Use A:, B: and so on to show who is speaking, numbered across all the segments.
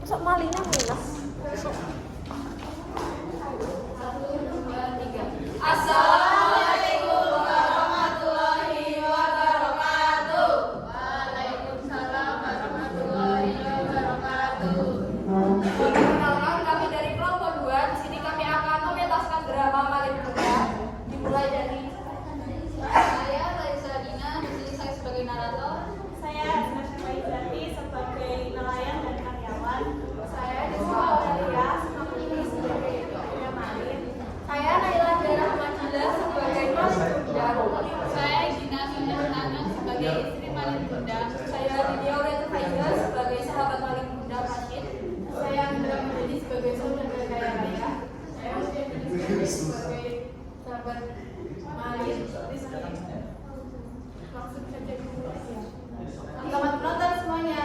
A: Sok malina minus.
B: Assalamualaikum warahmatullahi wabarakatuh.
C: Waalaikumsalam warahmatullahi wabarakatuh.
B: Perkenalkan, kami dari kelompok 2. Di sini kami akan mementaskan drama Malin Kundang. Dimulai dari
C: Saya Raisa Dina, di sini saya sebagai narator.
A: Saya Asma Syafaizati sebagai nelayan dan karyawan.
B: saya Desma Aurelia ini sebagai ibunya Malin. Saya Naila Dara Majila sebagai Malin Kundang.
C: Saya Gina Sundartana sebagai istri Malin Kundang.
B: Saya Lydia Aurelia Faiza sebagai sahabat Malin Kundang Rashid. Saya Andra Mujadi sebagai saudara kaya raya. Saya Usia sebagai sahabat Malin. Langsung saja dimulai ya. Selamat menonton semuanya.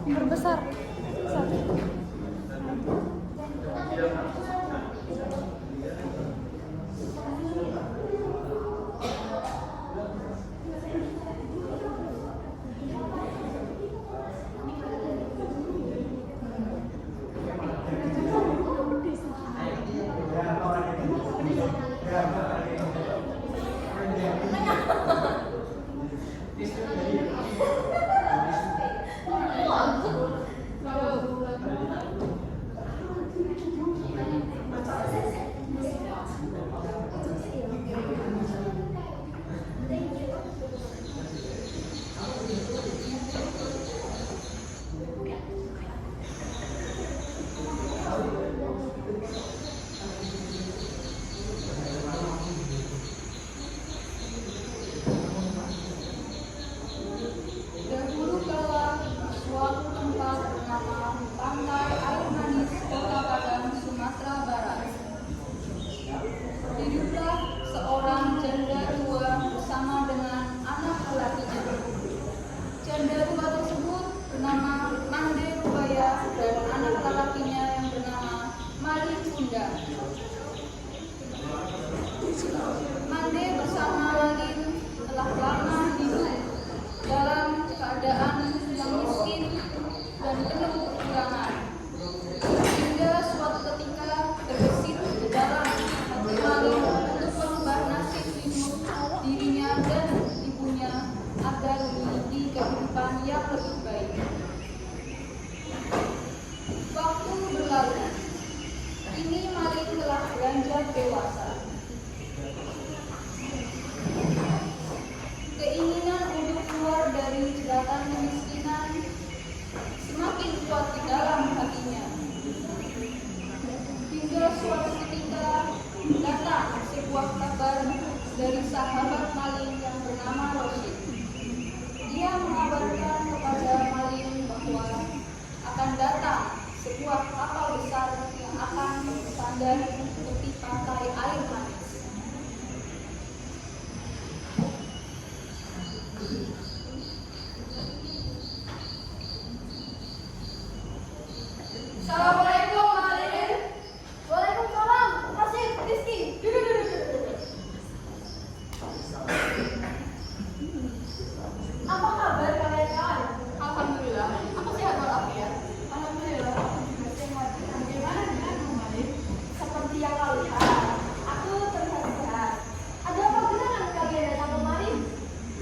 A: Berbesar.
B: Dahulu kala suatu tempat bernama Pantai Air Manis, Kota Padang, Sumatera Barat. Hiduplah seorang janda tua bersama dengan anak lelakinya. Janda tua tersebut bernama Mande Rubaya dan anak lelakinya yang bernama Malin Kundang. Mande bersama Malin telah lama hidup dalam keadaan yang miskin dan penuh kekurangan. Hingga suatu ketika terbesit di dalam hati Malin untuk merubah nasib hidup dirinya dan ibunya agar memiliki kehidupan yang lebih baik. Waktu berlalu, kini Malin telah beranjak dewasa. Keinginan untuk keluar dari jeratan kemiskinan semakin kuat di dalam hatinya. Hingga suatu ketika datang sebuah kabar dari sahabat Malin yang bernama Rashid. Dia mengabarkan kepada Malin bahwa akan datang sebuah kapal besar yang akan bersandar di tepi pantai Air Manis. Assalamualaikum Malin. Waalaikumsalam. Rashid, Rizky. Duduk. Apa kabar kalian? Alhamdulillah. Aku sehat walafiat. Alhamdulillah. Aku juga sehat. Bagaimana denganmu, Malin? Seperti yang kau lihat, aku terlihat sehat. Ada apa gerangan kalian datang kemari?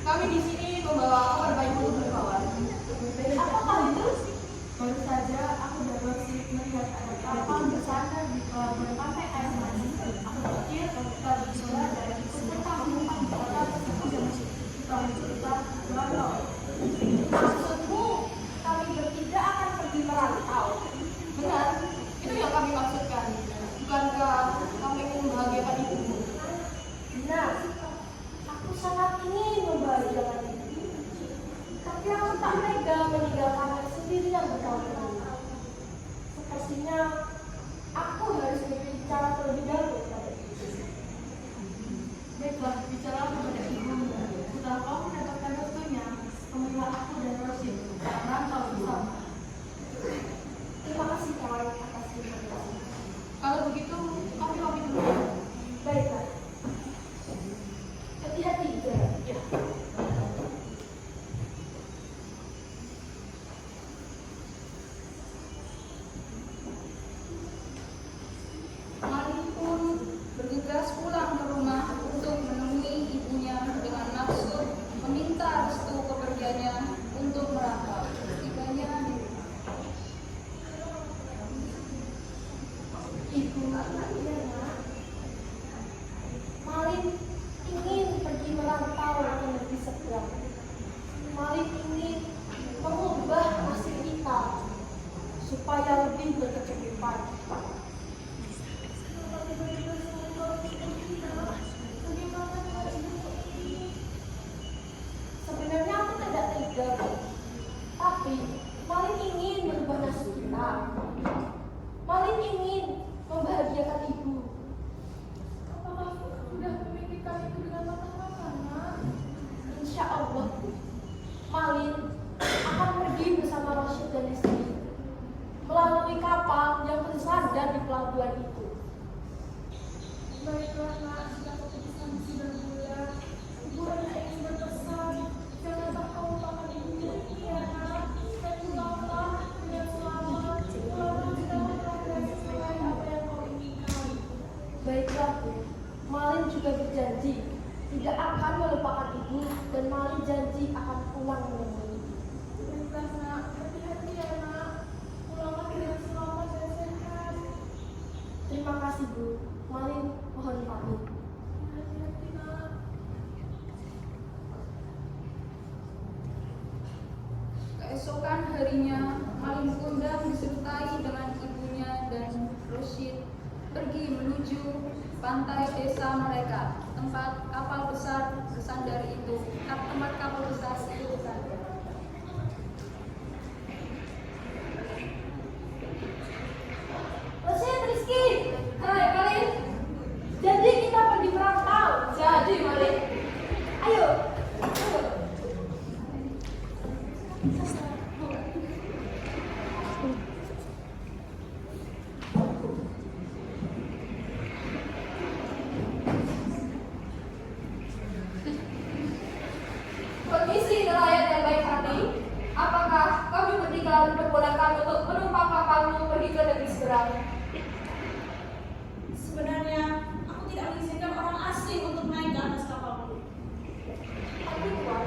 B: Kami di sini membawa kabar baik untuk kawan. Apakah itu? Baru saja aku dapat melihat ada kapal bersandar di pelabuhan pantai Air Manis. Aku pikir kita bisa dari ikut serta menumpang di kota tersebut. Kita mencerita walau. Maksudmu, kami bertiga akan pergi merantau? Benar, itu yang kami maksudkan. Bukankah kami ingin membahagiakan ibumu? Benar, aku sangat ingin membahagiakan ibu. Tapi aku tak tega meninggalkannya sendirian bertahun-tahun. Sepertinya aku harus berbicara terlebih dahulu kepada ibu. Baiklah, bicara kepada ibu. Setelah kau mendapatkan restunya, temuilah aku dan Rashid merantau bersama. Terima kasih kawan atas informasi. Kalau begitu, kami pamit dulu. Baiklah. Baiklah, Bu. Malin juga berjanji tidak akan melupakan Ibu dan Malin janji akan pulang menemui Ibu.
A: Baiklah nak, hati-hati ya nak. Pulanglah dengan selamat dan sehat.
B: Terima kasih, Bu. Malin mohon pamit.
A: Hati-hati nak.
C: Keesokan harinya, Malin Kundang disertai dengan ibunya dan Rosid pergi menuju pantai desa mereka, tempat kapal besar bersandar itu.
B: Rosid, Rizky. Hai, Malin. Jadi kita pergi merantau. Jadi, Malin. Ayo. Ayo.
D: Permisi nelayan yang baik hati, apakah kami bertiga diperbolehkan untuk menumpang kapalmu pergi ke negeri seberang?
A: Sebenarnya aku tidak mengizinkan orang asing untuk naik ke atas kapalku.
B: Tapi Tuan,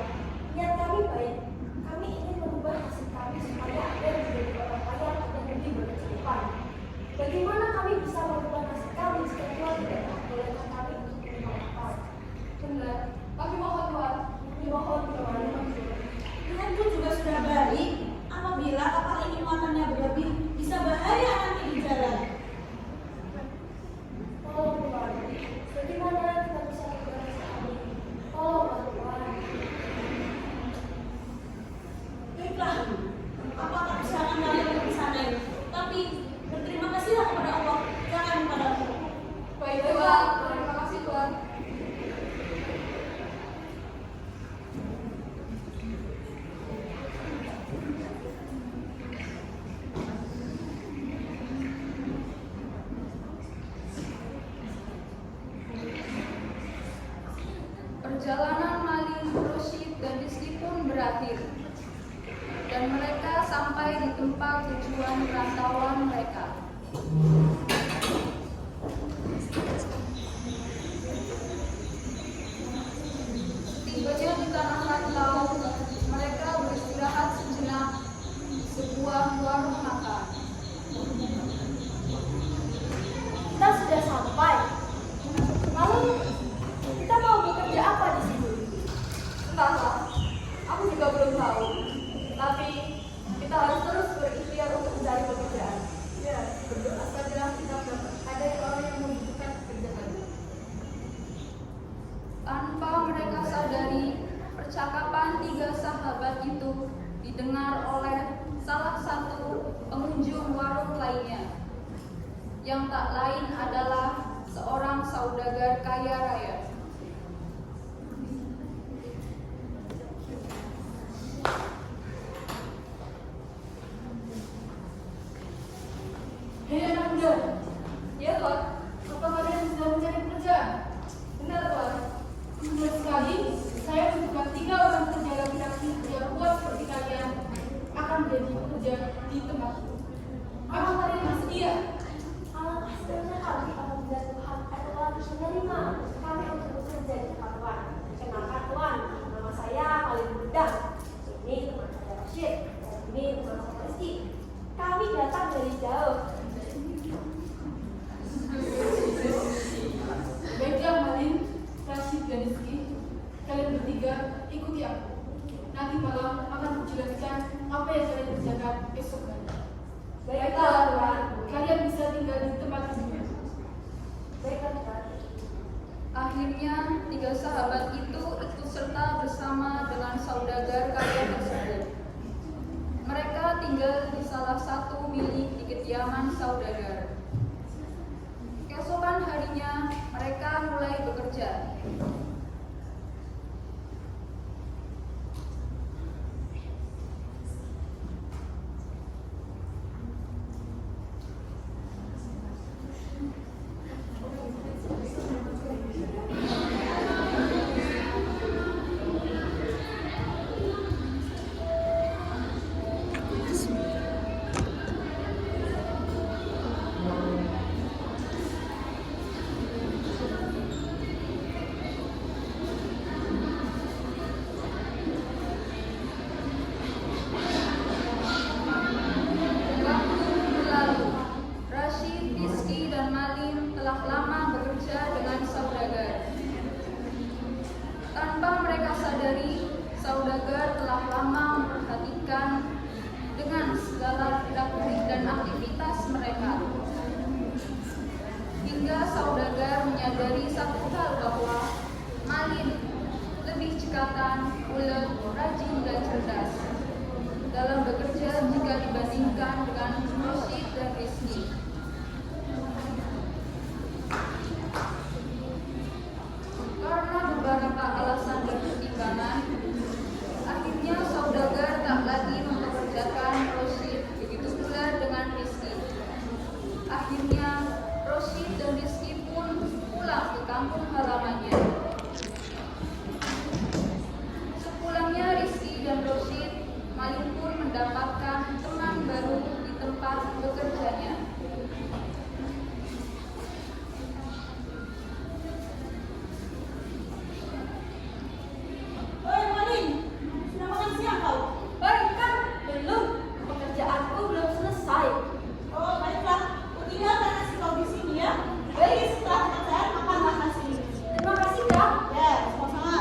B: niat kami baik. Kami ingin merubah nasib kami supaya Anda menjadi orang kaya dan lebih berkecukupan. Bagaimana kami bisa merubah nasib kami jika Tuhan tidak membolehkan kami untuk menumpang kapal?
D: Benar, kami mohon Tuan.
B: Dimohon Tuan.
A: Niatku juga sudah baik. Apabila kapal ini muatannya berlebih, bisa bahaya nanti di jalan.
B: Tolong Tuan, bagaimana kita bisa merubah nasib kami? Tolong Tuan.
A: Baiklah, apakah usahakan kalian untuk bisa naik? Tapi berterima kasihlah kepada Allah, jangan kepadaku.
D: Baik Tuan, terima kasih Tuan.
C: Perjalanan Malin, Rosid, dan Rizky pun berakhir, dan mereka sampai di tempat tujuan perantauan mereka. Tibanya di tanah rantau, mereka beristirahat sejenak di sebuah warung makan.
B: Kita sudah sampai. Lalu kita mau bekerja apa di situ?
D: Entahlah, aku juga belum tahu. Tapi kita harus terus berikhtiar untuk mencari pekerjaan. Ya, berdoa saja kita dapat ada orang yang membutuhkan pekerjaan.
C: Tanpa mereka sadari, percakapan tiga sahabat itu didengar oleh salah satu pengunjung warung lainnya, yang tak lain adalah seorang saudagar kaya raya.
D: Hei anak muda, ya Tuan, apa kalian sedang mencari pekerjaan? Benar Tuan, benar sekali. Saya membutuhkan 3 orang pekerja laki-laki yang kuat seperti kalian akan menjadi pekerja di tempatku. Apa kalian bersedia?
B: Alangkah senangnya kami apabila Tuhan adalah menerima kami untuk bekerja di tempat Tuhan. Kenalkan Tuan, nama saya Malin Kundang. Ini teman saya Rashid, dan ini teman saya Rizky. Kami datang dari jauh.
D: Baiklah Malin, Rashid dan Rizky, kalian bertiga ikuti aku. Nanti malam akan kujelaskan apa yang kalian kerjakan esok hari.
B: Baiklah Tuan.
D: Kalian bisa tinggal di tempat ini.
B: Baiklah Tuan.
C: Akhirnya, tiga sahabat itu ikut serta bersama dengan saudagar kaya tersebut. Mereka tinggal di salah satu milik di kediaman saudagar. Keesokan harinya, mereka mulai bekerja. Hingga saudagar menyadari satu hal bahwa Malin lebih cekatan, ulet, rajin, dan cerdas dalam bekerja jika dibandingkan dengan Rosyid dan Rizky. Karena beberapa alasan dan pertimbangan, akhirnya saudagar tak lagi mempekerjakan Rosyid, begitu pula dengan Rizky. Akhirnya Rosyid dan Rizky pun pulang ke kampung halamannya. Sepulangnya Rizky dan Rosyid, Malin pun mendapatkan teman baru di tempat bekerjanya.
A: Oi, Malin, sudah makan siang kau?
B: Baik kan? Belum. Pekerjaanku belum selesai.
A: Oh, baiklah. Kutinggalkan nasi kau di sini ya. Baik, setelah pekerjaan makanlah nasi.
B: Terima kasih, Kak.
A: Ya, sama-sama.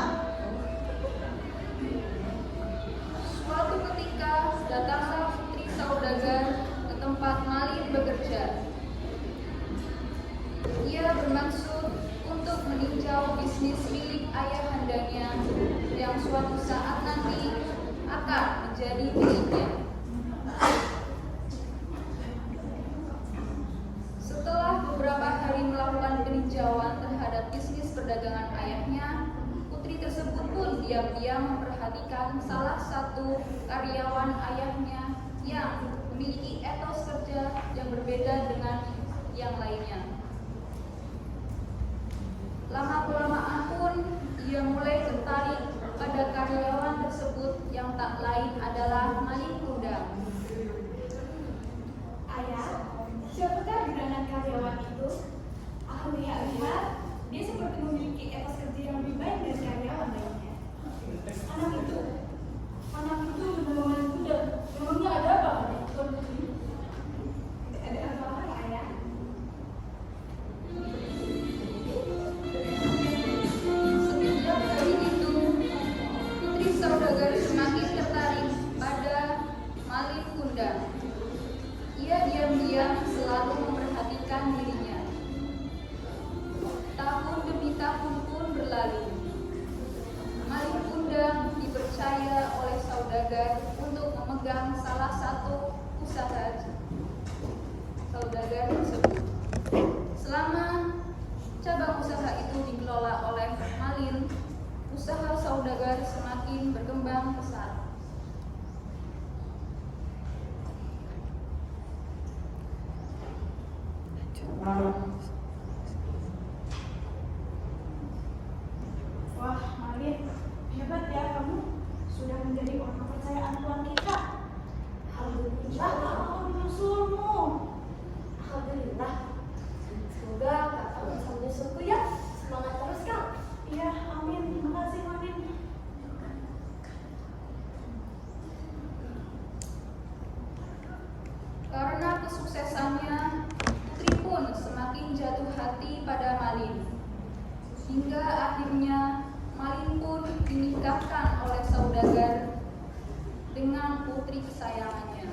C: Suatu ketika datanglah putri saudagar ke tempat Malin bekerja. Ia bermaksud untuk meninjau bisnis milik ayahandanya yang suatu saat nanti akan menjadi miliknya. Setelah beberapa hari melakukan peninjauan terhadap bisnis perdagangan ayahnya, putri tersebut pun diam-diam memperhatikan salah satu karyawan ayahnya yang memiliki etos kerja yang berbeda dengan yang lainnya. Lama-kelamaan pun ia mulai tertarik pada karyawan tersebut yang tak lain adalah Malin Kundang.
B: Ayah, siapakah gerangan karyawan itu? Aku lihat-lihat, dia seperti memiliki etos kerja yang lebih baik dari karyawan lainnya. Anak itu benar-benar muda. Memangnya ada apa? Ada apa, Ayah?
C: Sejak hari itu, putri saudagar semakin tertarik pada Malin Kundang. Ia diam-diam selalu memperhatikan dirinya. Tahun demi tahun pun berlalu. Malin Kundang dipercaya oleh saudagar untuk memegang salah satu usaha saudagar tersebut. Selama cabang usaha itu dikelola oleh Malin, usaha saudagar semakin berkembang pesat.
A: Wah, Malin, hebat ya kamu. Sudah menjadi orang kepercayaan Tuan kita. Alhamdulillah, aku menyusulmu.
B: Alhamdulillah. Semoga kakak bisa menyusulku ya. Semangat terus, Kak.
A: Iya, amin. Terima kasih, Malin.
C: Karena kesuksesannya, putri pun semakin jatuh hati pada Malin. Hingga akhirnya Malin pun dinikahkan oleh saudagar dengan putri kesayangannya.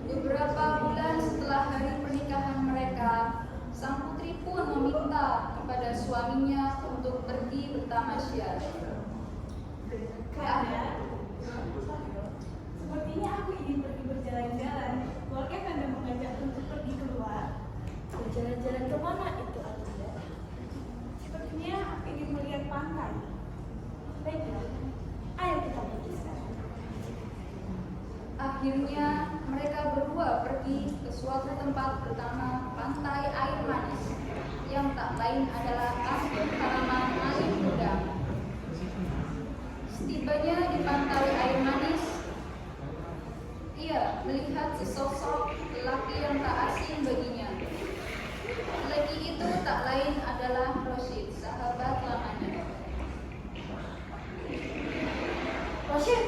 C: Beberapa bulan setelah hari pernikahan mereka, sang putri pun meminta kepada suaminya untuk pergi bertamasya.
A: Kak, sepertinya aku ingin pergi berjalan-jalan. Bolehkah Anda mengajak untuk pergi keluar?
B: Jalan-jalan kemana itu Adinda? Sepertinya ingin melihat pantai. Baiklah, ayo kita pergi sekarang.
C: Akhirnya mereka berdua pergi ke suatu tempat bernama Pantai Air Manis, yang tak lain adalah kampung halaman Malin Kundang. Setibanya di Pantai Air Manis, ia melihat sesosok lelaki yang tak asing baginya. Lelaki itu tak lain adalah Rosid, sahabat lamanya.
B: Rosid,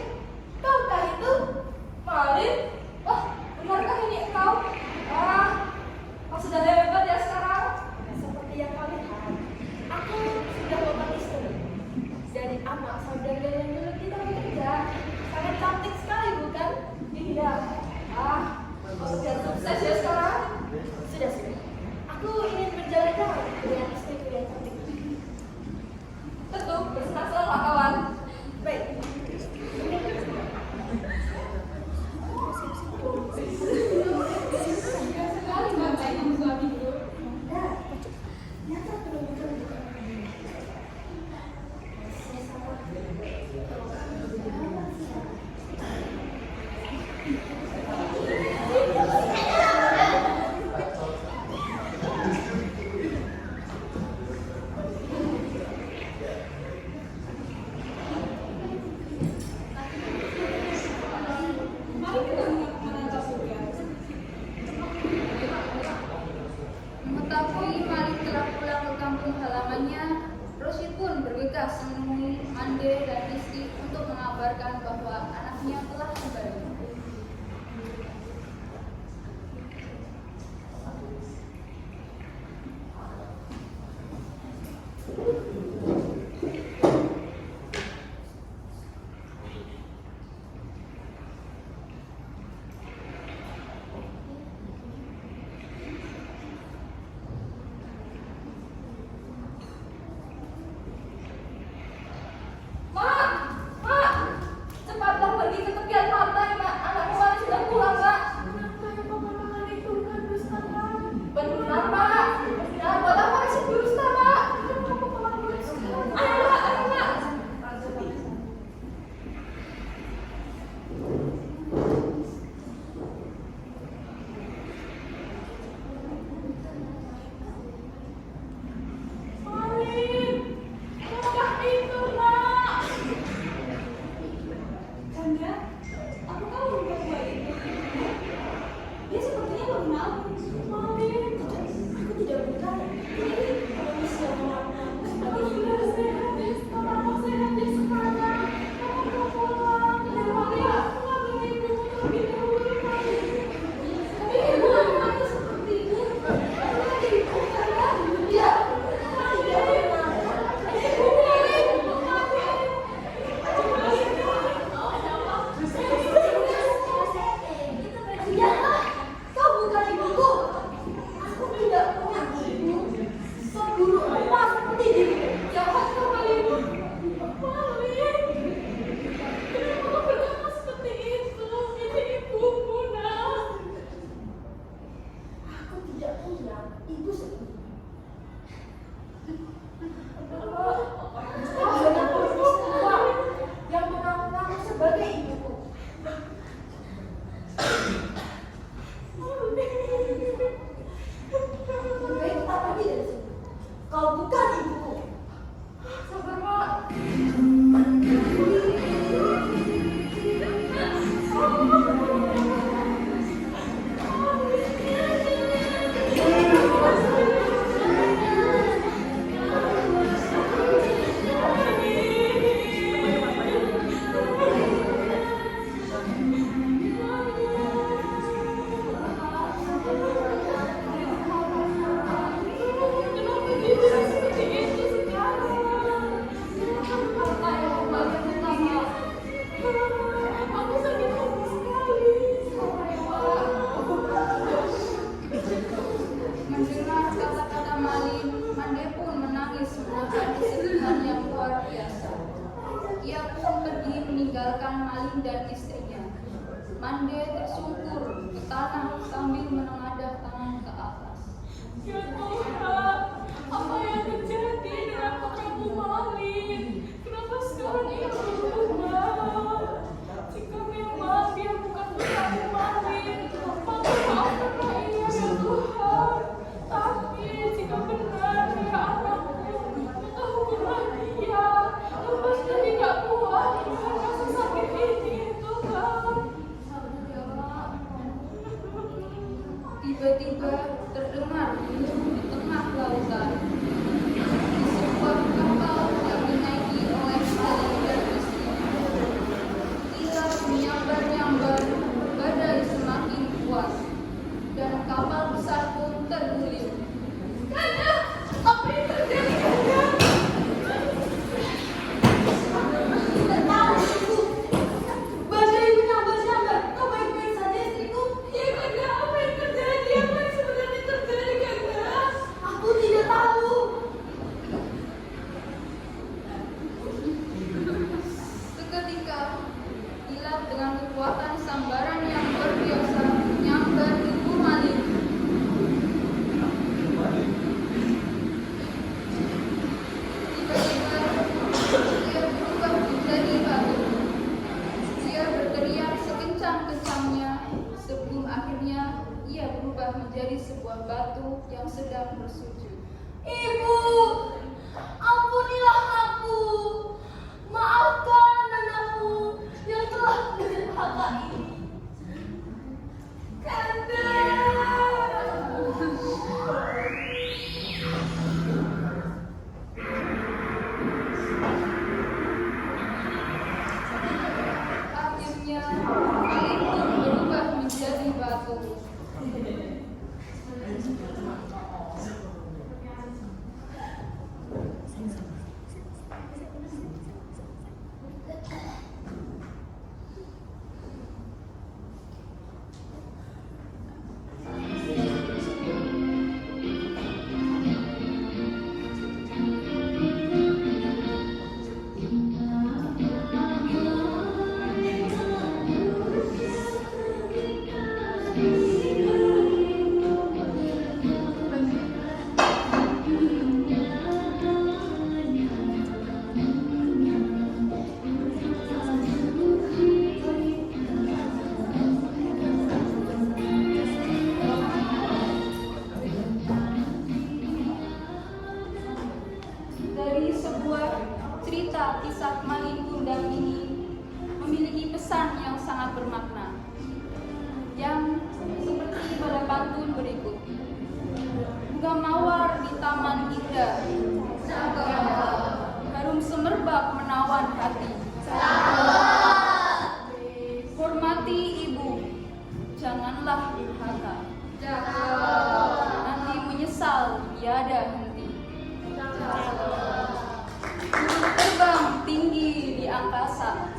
B: kaukah itu?
D: Malin? Wah, benarkah ini engkau? Kau sudah hebat ya sekarang?
B: Seperti yang kau lihat, aku sudah dapat istri dari anak saudara yang dulu kita bekerja. Sangat cantik sekali, bukan?
D: Iya. Kau sudah sukses ya sekarang?
B: Sudah. Aku ingin berjalan-jalan dengan istriku yang cantik.
D: Tentu, bersenang-senanglah kawan.
B: Baik.
D: Sekali bantai kamu suamiku.
B: Nah, nyata benar-benar
D: Mari kita menatap surga.
C: Mengetahui Malin telah pulang ke kampung halamannya, Rosid pun bergegas menemui Mande dan istri untuk mengabarkan bahwa anaknya telah kembali.
D: Mak, cepatlah pergi ke tepian pantai, Mak. Anakmu Malin sudah pulang, Mak. Benar, Mak. Nah, buat apa kasih berusaha, Mak? Ayolah, ayo, Mak. Malin, apakah itu, Mak?
A: Kanda, apakah membuat buah itu? Dia sepertinya mengenal.
B: Malin. Aku tidak berkata. Ini manusia mengaku sebagai
D: Sudah sehat, kamu sehat ya sekarang. Kamu mau pulang. Ya, Malin, aku nggak boleh ibu lebih dahulu, Malin. Tapi ibu nggak mati seperti ini. Kamu lagi ibu, kan? Ya, Malin. Ibu, Malin. Malin.
B: Ya, kau bukan ibuku. Aku tidak punya ibu. Pemburu emas seperti dirimu.
D: Jahat kau, Malin. Malin. Kenapa kau berkata seperti itu? Ini ibumu, nak.
B: Aku tidak punya ibu seperti itu. Yang mengaku sebagai ibuku. Lebih tetap pergi dari sini. Kau bukan ibuku.
D: Sabar, Mak. Kenapa dia bisa seperti itu sekarang? Ayo, Malin, minta maaf. Aku sakit hati sekali.
C: Mendengar kata-kata Malin, Mande pun menangis menahan kesedihan yang luar biasa. Ia pun pergi meninggalkan Malin dan istrinya. Mande tersungkur ke tanah sambil menengadah tangan ke atas.
D: Ya Tuhan, apa yang terjadi dengan putraku Malin? Kenapa sekarang ia berubah? Jika memang dia bukan putraku Malin, maka maafkanlah ia ya Tuhan. Tapi jika benar dia anakku, maka hukumlah dia. Lepas dari tidak kuat dengan rasa sakit ini, Tuhan.
C: Tiba-tiba terdengar bunyi di tengah lautan. Di sebuah kapal yang dinaiki oleh Malin dan istri. Kilat menyambar-nyambar, badai semakin kuat, dan kapal besar pun terguling.
D: Kanda, apa yang terjadi, Kanda?
A: Tidak tahu, Ibu. Badai menyambar-nyambar. Kau baik-baik saja, istriku?
D: Ya Kanda, apa yang terjadi? Apa yang sebenarnya terjadi, Kanda?
A: Aku tidak tahu.
C: Seketika, kilat dengan kekuatan sambaran yang luar biasa menyambar tubuh Malin. Tiba-tiba, ia berubah menjadi batu. Ia berteriak sekencang-kencangnya sebelum akhirnya ia berubah menjadi sebuah batu yang sedang bersujud.
A: Ibu, ampunilah aku. Maafkan anakku yang telah mencelakakan ini.
D: Kanda.
C: Akhirnya, Malin pun berubah menjadi batu. Dari sebuah cerita kisah Malin Kundang ini memiliki pesan yang sangat bermakna, yang seperti pada pantun berikut. Bunga mawar di taman indah, harum semerbak menawan hati. Hormati ibu, janganlah durhaka. Nanti menyesal tiada henti. Burung terbang tinggi di angkasa.